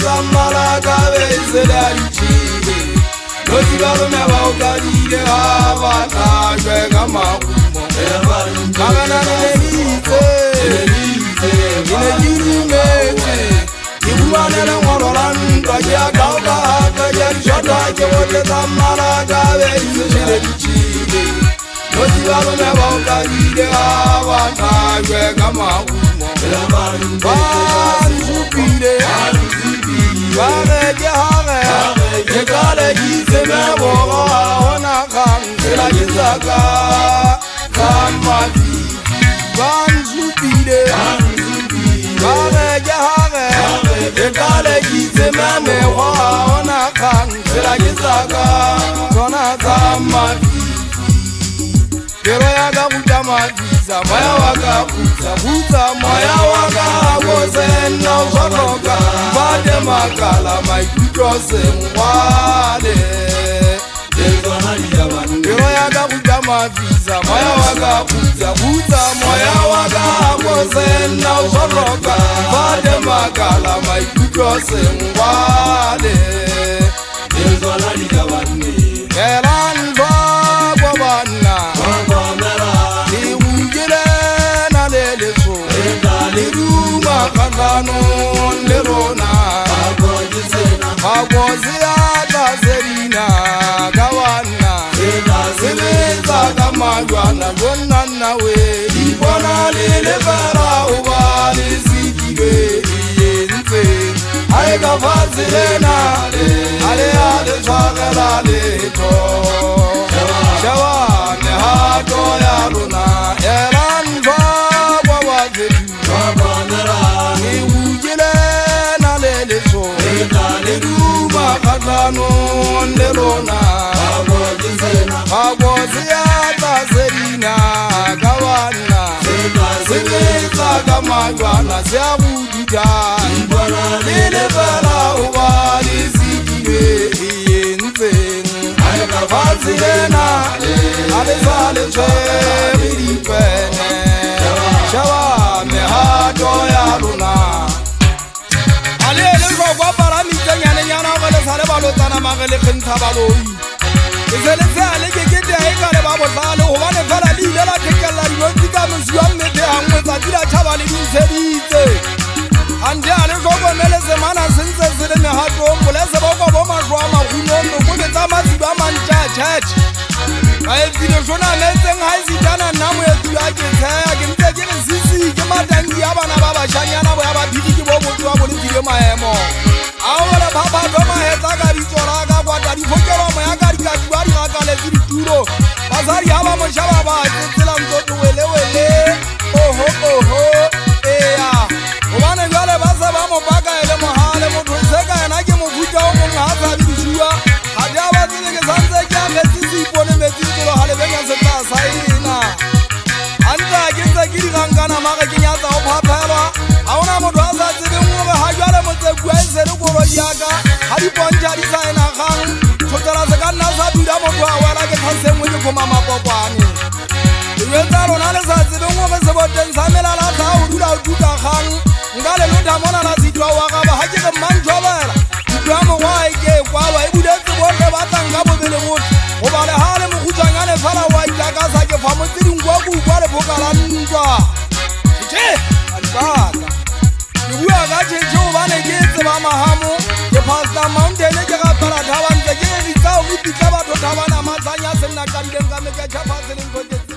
la malaga se la chile no tigaro me va ukarire abana jega makumo magana nelite inejirumete ibuane la ngorolan kaja kauka kaja shota kewote la malaga se la chile no tigaro me va ukarire abana jega makumo Banjupire, Banjupire, Yekale Gizeme Boga, Onakam, Selagizaka, Kamati, Banjupire, Banjupire, Yekale Gizeme Boga, Onakam, Selagizaka, Konakamati. Keroya gabuja mabiza, maya waka buza, maya waka goze na ushoroka, mbade makala maikujose mwale. Keroya gabuja mabiza, maya waka buza, maya waka goze na ushoroka, mbade makala maikujose mwale. Keranva wabana. Kanon lerona Agozia Tazerina Gawana Sileza Gamagwana Gonana we Ibona Lelevara Ubali Sikire Yente Aega Fazilena Ale Chagala Leto Shawane Hato Yaruna Eran Baba Wazetu Kanon lerona Agozia Tazerina Gawana Sileza Gamagwana Ziabuja Lelevara Ubali Sikire Yente Aega Fazilena Ale Chebiripene Shawa Mehato Yaruna Salebalo magale khintha baloi izele tsale ke ke ai kale ba botlale ho bane fela le ile la tekella dibotsi ka mosiwa mmete hangwe tsa dira thabale di ntsheditse ande ale gogo mele semana sentse sele me hato molese ba go bo majwa maguno go ke tsa matsiba mantja church ba evile jona letseng ha isitana namo ya tula ke tsaya ke ntse ke sisi ke matangi ya bana ba bashanyana bo ya ba bidi ke bo motho wa bone dire maemo Ahora baba doma heta gari chora ga kwata di fokero mo ya gari ka tuari ga kale di turo bazari haba mo shaba ba tsela mtoto wele oho eya obane ngale basa ba mo baka ele mo hale mo tseka na ke mo vuta mo ngaza di jua hada ba tsele ke sanze ke ga tsisi pone me tiro hale be nya seta saina anta ke tsa ke di gangana ma ga ke nya tsa o phaphala aona mo dwa sa tsebe mo ga ha jwale mo tse bua se go yaga hari ponja di saina gang tshotela se ka nna sa dira mo twa wala ke tshase mo ke koma mapopane le tsalo na le sa tsebe mo ga se boteng sa mela la tla o dula o tuta gang ngale lo da mona la sitwa wa ga ba ha ke ke manjobela twa mo wa ke kwa wa e bude tse bo ba tanga bo bele mo o ba le hale mo gutsanya le fala wa ka sa ke fa mo tsidingwa ku kwa le bokala ntwa tje alibaka Uwa gaje jo bane ke tseba mahamo ke pasta mountain ke ga para thaban ke di tsao mi pitla ba thabana matsanya senna ka dileng ka me ka tshapa seneng go